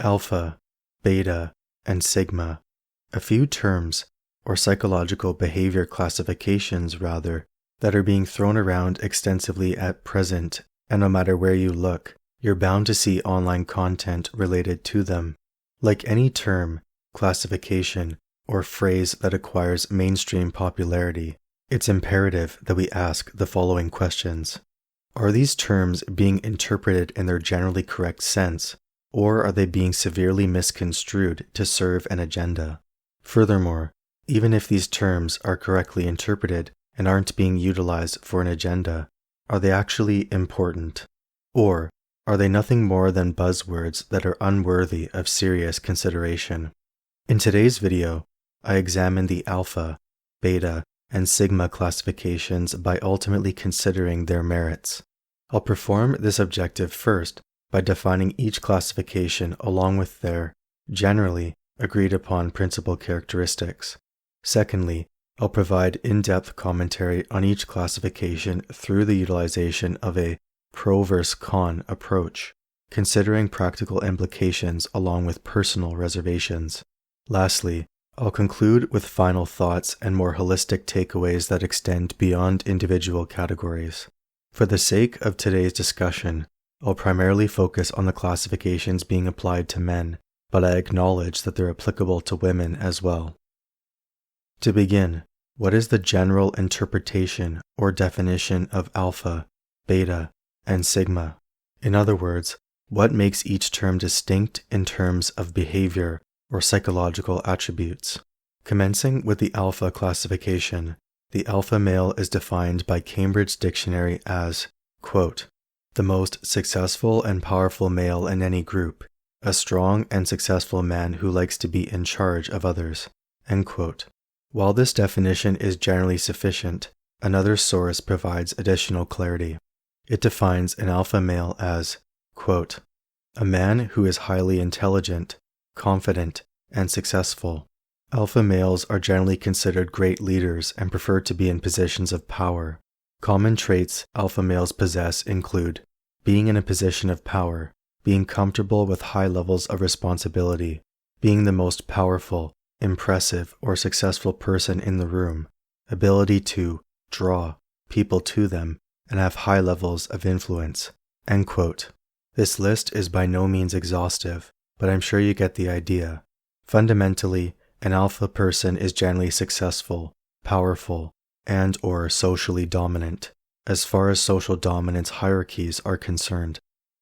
Alpha, beta, and sigma, a few terms, or psychological behavior classifications rather, that are being thrown around extensively at present, and no matter where you look, you're bound to see online content related to them. Like any term, classification, or phrase that acquires mainstream popularity, it's imperative that we ask the following questions. Are these terms being interpreted in their generally correct sense, or are they being severely misconstrued to serve an agenda? Furthermore, even if these terms are correctly interpreted and aren't being utilized for an agenda, are they actually important? Or are they nothing more than buzzwords that are unworthy of serious consideration? In today's video, I examine the alpha, beta, and sigma classifications by ultimately considering their merits. I'll perform this objective first by defining each classification along with their, generally, agreed upon principal characteristics. Secondly, I'll provide in-depth commentary on each classification through the utilization of a pro versus con approach, considering practical implications along with personal reservations. Lastly, I'll conclude with final thoughts and more holistic takeaways that extend beyond individual categories. For the sake of today's discussion, I'll primarily focus on the classifications being applied to men, but I acknowledge that they're applicable to women as well. To begin, what is the general interpretation or definition of alpha, beta, and sigma? In other words, what makes each term distinct in terms of behavior or psychological attributes? Commencing with the alpha classification, the alpha male is defined by Cambridge Dictionary as, quote, the most successful and powerful male in any group, a strong and successful man who likes to be in charge of others, end quote. While this definition is generally sufficient, another source provides additional clarity. It defines an alpha male as, quote, a man who is highly intelligent, confident, and successful. Alpha males are generally considered great leaders and prefer to be in positions of power. Common traits alpha males possess include being in a position of power, being comfortable with high levels of responsibility, being the most powerful, impressive, or successful person in the room, ability to draw people to them, and have high levels of influence, end quote. This list is by no means exhaustive, but I'm sure you get the idea. Fundamentally, an alpha person is generally successful, powerful, and/or socially dominant, as far as social dominance hierarchies are concerned.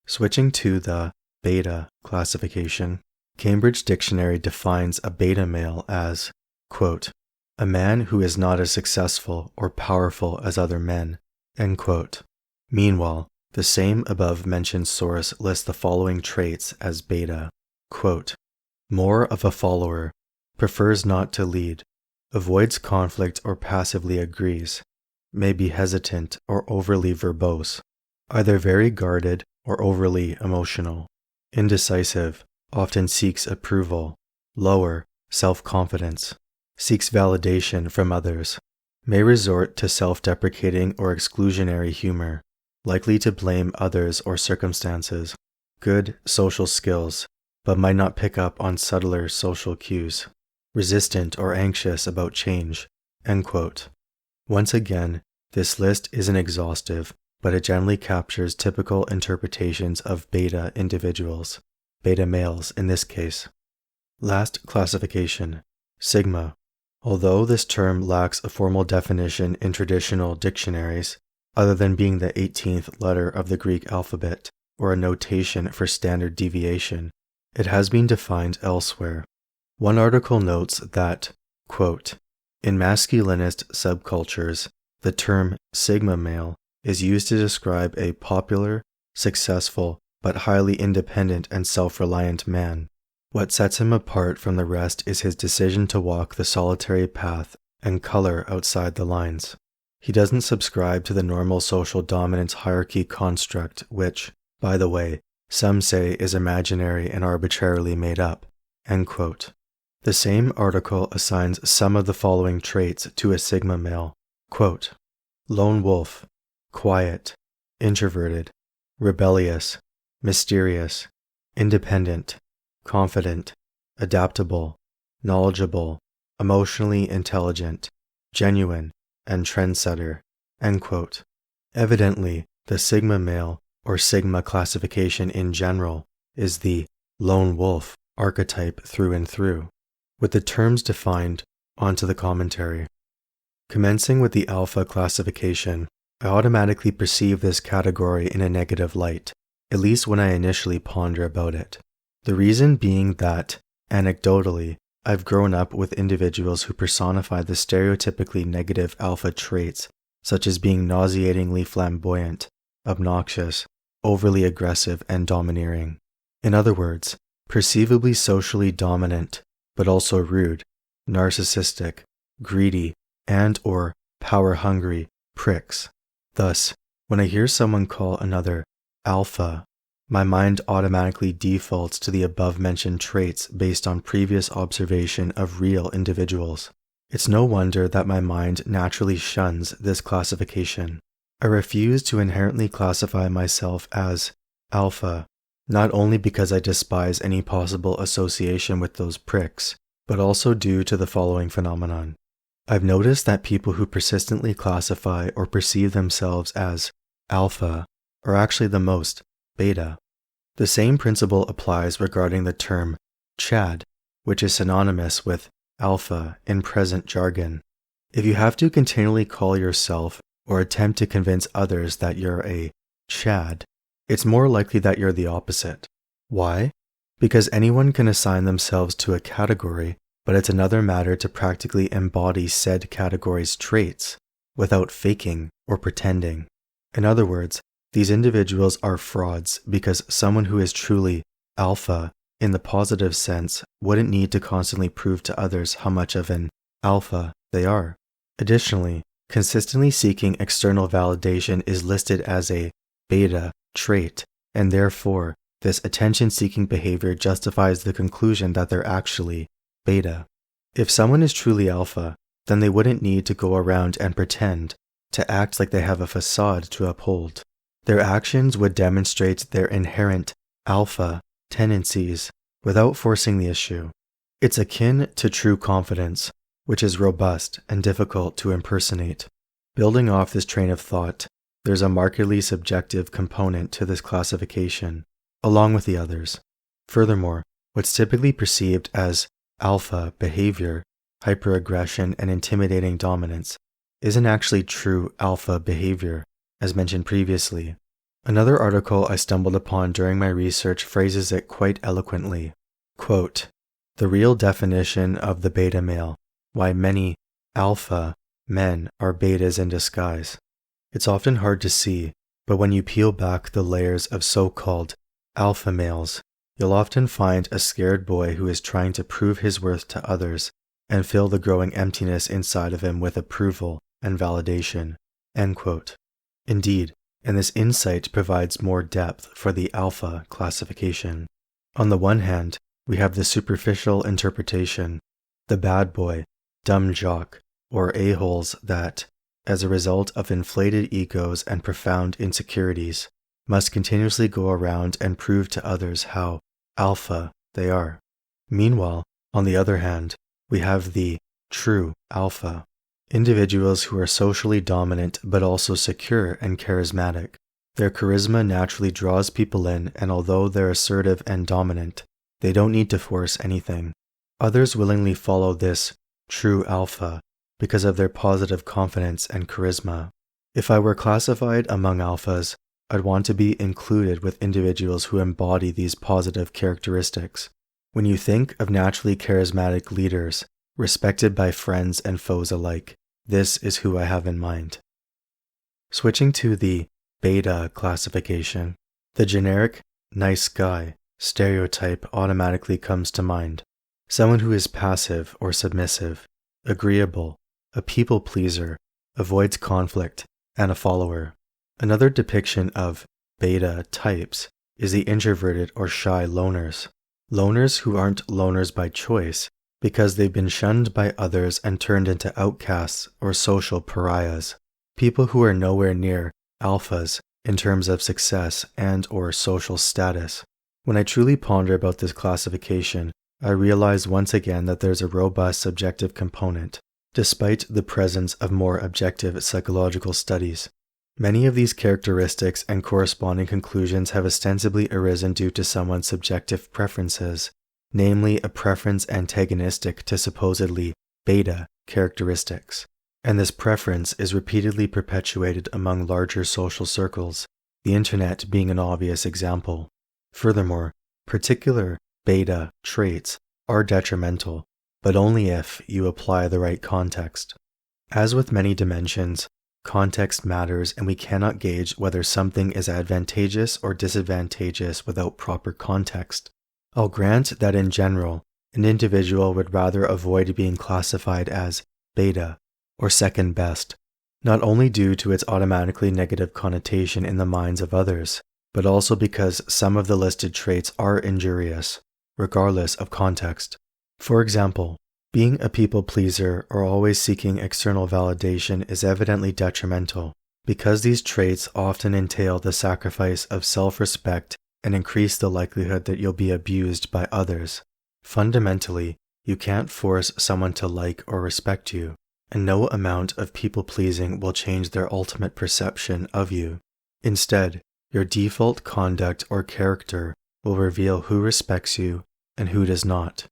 Switching to the beta classification, Cambridge Dictionary defines a beta male as, quote, a man who is not as successful or powerful as other men, end quote. Meanwhile, the same above-mentioned source lists the following traits as beta, quote, more of a follower, prefers not to lead, avoids conflict or passively agrees, may be hesitant or overly verbose, either very guarded or overly emotional, indecisive, often seeks approval, lower self-confidence, seeks validation from others, may resort to self-deprecating or exclusionary humor, likely to blame others or circumstances, good social skills, but might not pick up on subtler social cues, resistant or anxious about change, end quote. Once again, this list isn't exhaustive, but it generally captures typical interpretations of beta individuals, beta males in this case. Last classification, sigma. Although this term lacks a formal definition in traditional dictionaries, other than being the 18th letter of the Greek alphabet or a notation for standard deviation, it has been defined elsewhere. One article notes that, quote, in masculinist subcultures, the term sigma male is used to describe a popular, successful, but highly independent and self-reliant man. What sets him apart from the rest is his decision to walk the solitary path and color outside the lines. He doesn't subscribe to the normal social dominance hierarchy construct, which, by the way, some say is imaginary and arbitrarily made up, end quote. The same article assigns some of the following traits to a sigma male, quote, lone wolf, quiet, introverted, rebellious, mysterious, independent, confident, adaptable, knowledgeable, emotionally intelligent, genuine, and trendsetter." End quote. Evidently, the Sigma male, or Sigma classification in general, is the lone wolf archetype through and through. With the terms defined, onto the commentary. Commencing with the Alpha classification, I automatically perceive this category in a negative light, at least when I initially ponder about it. The reason being that, anecdotally, I've grown up with individuals who personify the stereotypically negative alpha traits, such as being nauseatingly flamboyant, obnoxious, overly aggressive, and domineering. In other words, perceivably socially dominant, but also rude, narcissistic, greedy, and/or power-hungry pricks. Thus, when I hear someone call another alpha, my mind automatically defaults to the above-mentioned traits based on previous observation of real individuals. It's no wonder that my mind naturally shuns this classification. I refuse to inherently classify myself as alpha, not only because I despise any possible association with those pricks, but also due to the following phenomenon. I've noticed that people who persistently classify or perceive themselves as alpha are actually the most beta. The same principle applies regarding the term Chad, which is synonymous with alpha in present jargon. If you have to continually call yourself or attempt to convince others that you're a Chad, it's more likely that you're the opposite. Why? Because anyone can assign themselves to a category, but it's another matter to practically embody said category's traits without faking or pretending. In other words, these individuals are frauds because someone who is truly alpha in the positive sense wouldn't need to constantly prove to others how much of an alpha they are. Additionally, consistently seeking external validation is listed as a beta trait, and therefore, this attention-seeking behavior justifies the conclusion that they're actually beta. If someone is truly alpha, then they wouldn't need to go around and pretend, to act like they have a facade to uphold. Their actions would demonstrate their inherent alpha tendencies without forcing the issue. It's akin to true confidence, which is robust and difficult to impersonate. Building off this train of thought, there's a markedly subjective component to this classification, along with the others. Furthermore, what's typically perceived as alpha behavior, hyperaggression, and intimidating dominance isn't actually true alpha behavior, as mentioned previously. Another article I stumbled upon during my research phrases it quite eloquently. Quote, "The real definition of the beta male, why many alpha men are betas in disguise. It's often hard to see, but when you peel back the layers of so-called alpha males, you'll often find a scared boy who is trying to prove his worth to others and fill the growing emptiness inside of him with approval and validation." End quote. Indeed, and this insight provides more depth for the alpha classification. On the one hand, we have the superficial interpretation, the bad boy, dumb jock, or a-holes that, as a result of inflated egos and profound insecurities, must continuously go around and prove to others how alpha they are. Meanwhile, on the other hand, we have the true alpha, individuals who are socially dominant but also secure and charismatic. Their charisma naturally draws people in, and although they're assertive and dominant, they don't need to force anything. Others willingly follow this true alpha because of their positive confidence and charisma. If I were classified among alphas, I'd want to be included with individuals who embody these positive characteristics. When you think of naturally charismatic leaders, respected by friends and foes alike, this is who I have in mind. Switching to the beta classification, the generic nice guy stereotype automatically comes to mind. Someone who is passive or submissive, agreeable, a people pleaser, avoids conflict, and a follower. Another depiction of beta types is the introverted or shy loners. Loners who aren't loners by choice because they've been shunned by others and turned into outcasts or social pariahs. People who are nowhere near alphas in terms of success and or social status. When I truly ponder about this classification, I realize once again that there's a robust subjective component, despite the presence of more objective psychological studies. Many of these characteristics and corresponding conclusions have ostensibly arisen due to someone's subjective preferences, namely a preference antagonistic to supposedly beta characteristics. And this preference is repeatedly perpetuated among larger social circles, the internet being an obvious example. Furthermore, particular beta traits are detrimental, but only if you apply the right context. As with many dimensions, context matters, and we cannot gauge whether something is advantageous or disadvantageous without proper context. I'll grant that in general, an individual would rather avoid being classified as beta or second best, not only due to its automatically negative connotation in the minds of others, but also because some of the listed traits are injurious, regardless of context. For example, being a people pleaser or always seeking external validation is evidently detrimental, because these traits often entail the sacrifice of self-respect and increase the likelihood that you'll be abused by others. Fundamentally, you can't force someone to like or respect you, and no amount of people-pleasing will change their ultimate perception of you. Instead, your default conduct or character will reveal who respects you and who does not.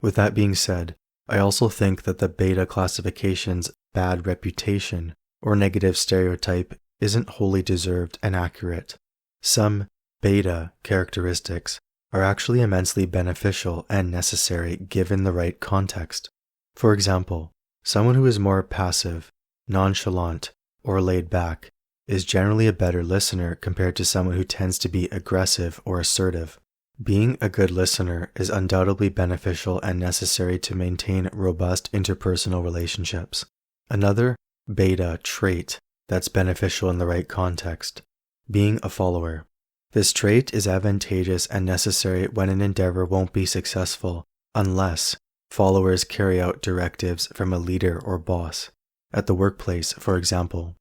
With that being said, I also think that the beta classification's bad reputation or negative stereotype isn't wholly deserved and accurate. Some beta characteristics are actually immensely beneficial and necessary given the right context. For example, someone who is more passive, nonchalant, or laid back is generally a better listener compared to someone who tends to be aggressive or assertive. Being a good listener is undoubtedly beneficial and necessary to maintain robust interpersonal relationships. Another beta trait that's beneficial in the right context, being a follower. This trait is advantageous and necessary when an endeavor won't be successful unless followers carry out directives from a leader or boss. At the workplace, for example,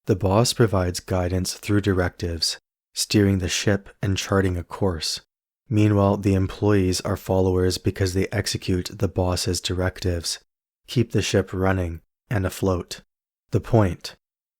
the boss provides guidance through directives, steering the ship and charting a course. Meanwhile, the employees are followers because they execute the boss's directives, keep the ship running and afloat. The point,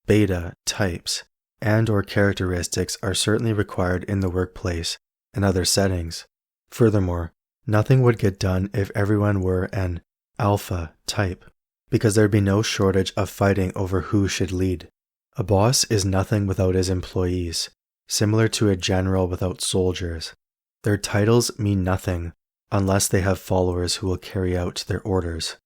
beta types and/or characteristics are certainly required in the workplace and other settings. Furthermore, nothing would get done if everyone were an alpha type, because there'd be no shortage of fighting over who should lead. A boss is nothing without his employees, similar to a general without soldiers. Their titles mean nothing unless they have followers who will carry out their orders.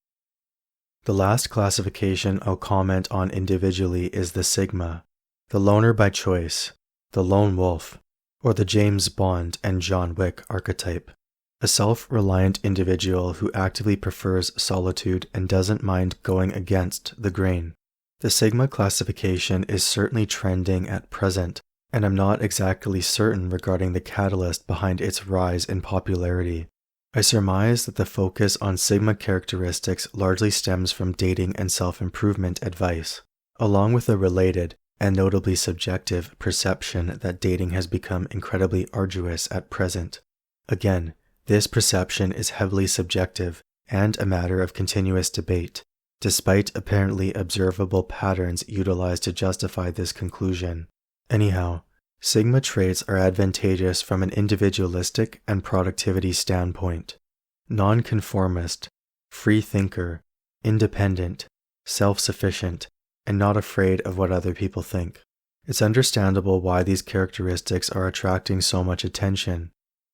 The last classification I'll comment on individually is the sigma, the loner by choice, the lone wolf, or the James Bond and John Wick archetype, a self-reliant individual who actively prefers solitude and doesn't mind going against the grain. The sigma classification is certainly trending at present, and I'm not exactly certain regarding the catalyst behind its rise in popularity. I surmise that the focus on sigma characteristics largely stems from dating and self-improvement advice, along with a related and notably subjective perception that dating has become incredibly arduous at present. Again, this perception is heavily subjective and a matter of continuous debate, despite apparently observable patterns utilized to justify this conclusion. Anyhow, sigma traits are advantageous from an individualistic and productivity standpoint. Nonconformist, free thinker, independent, self-sufficient, and not afraid of what other people think. It's understandable why these characteristics are attracting so much attention.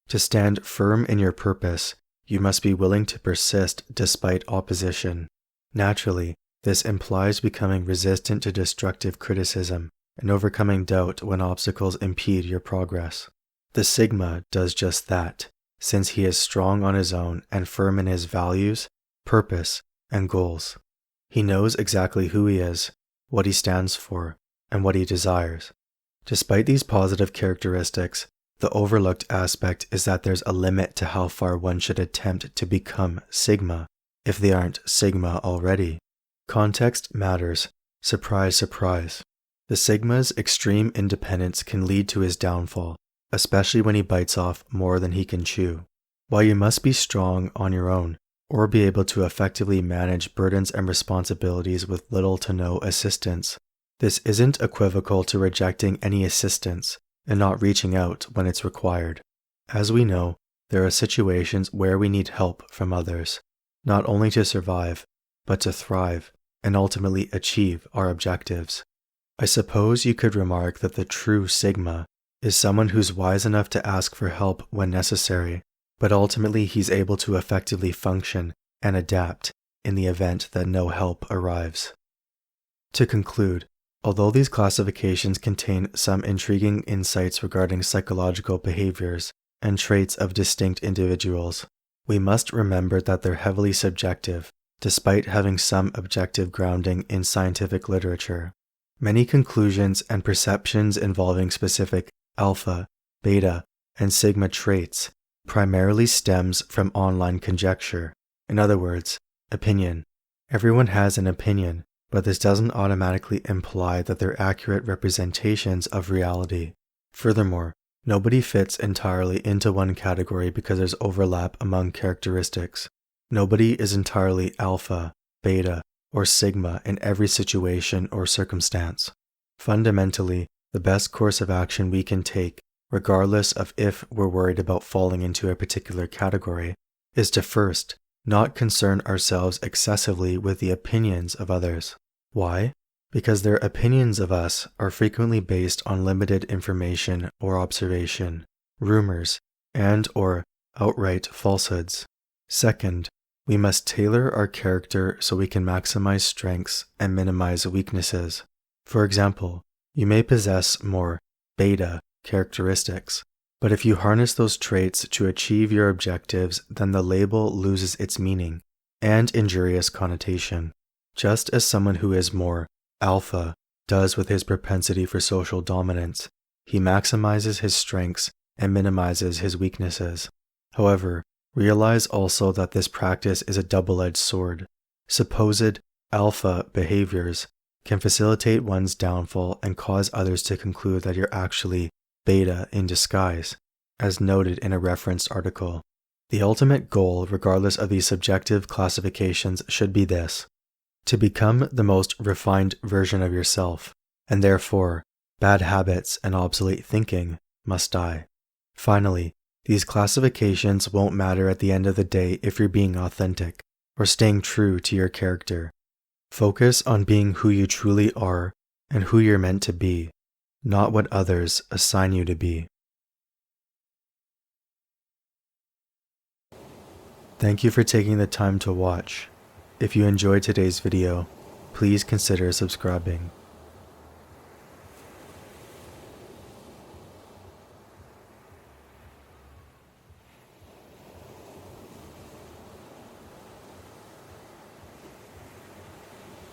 To stand firm in your purpose, you must be willing to persist despite opposition. Naturally, this implies becoming resistant to destructive criticism and overcoming doubt when obstacles impede your progress. The sigma does just that, since he is strong on his own and firm in his values, purpose, and goals. He knows exactly who he is, what he stands for, and what he desires. Despite these positive characteristics, the overlooked aspect is that there's a limit to how far one should attempt to become sigma, if they aren't sigma already. Context matters. Surprise, surprise. The sigma's extreme independence can lead to his downfall, especially when he bites off more than he can chew. While you must be strong on your own, or be able to effectively manage burdens and responsibilities with little to no assistance, this isn't equivocal to rejecting any assistance and not reaching out when it's required. As we know, there are situations where we need help from others, not only to survive, but to thrive and ultimately achieve our objectives. I suppose you could remark that the true Sigma is someone who's wise enough to ask for help when necessary, but ultimately he's able to effectively function and adapt in the event that no help arrives. To conclude, although these classifications contain some intriguing insights regarding psychological behaviors and traits of distinct individuals, we must remember that they're heavily subjective, despite having some objective grounding in scientific literature. Many conclusions and perceptions involving specific alpha, beta, and sigma traits primarily stems from online conjecture. In other words, opinion. Everyone has an opinion, but this doesn't automatically imply that they're accurate representations of reality. Furthermore, nobody fits entirely into one category because there's overlap among characteristics. Nobody is entirely alpha, beta, or sigma in every situation or circumstance. Fundamentally, the best course of action we can take, regardless of if we're worried about falling into a particular category, is to first not concern ourselves excessively with the opinions of others. Why? Because their opinions of us are frequently based on limited information or observation, rumors, and/or outright falsehoods. Second, we must tailor our character so we can maximize strengths and minimize weaknesses. For example, you may possess more beta characteristics, but if you harness those traits to achieve your objectives, then the label loses its meaning and injurious connotation. Just as someone who is more alpha does with his propensity for social dominance, he maximizes his strengths and minimizes his weaknesses. However, realize also that this practice is a double-edged sword. Supposed alpha behaviors can facilitate one's downfall and cause others to conclude that you're actually beta in disguise, as noted in a referenced article. The ultimate goal, regardless of these subjective classifications, should be this: to become the most refined version of yourself, and therefore, bad habits and obsolete thinking must die. Finally, these classifications won't matter at the end of the day if you're being authentic or staying true to your character. Focus on being who you truly are and who you're meant to be, not what others assign you to be. Thank you for taking the time to watch. If you enjoyed today's video, please consider subscribing.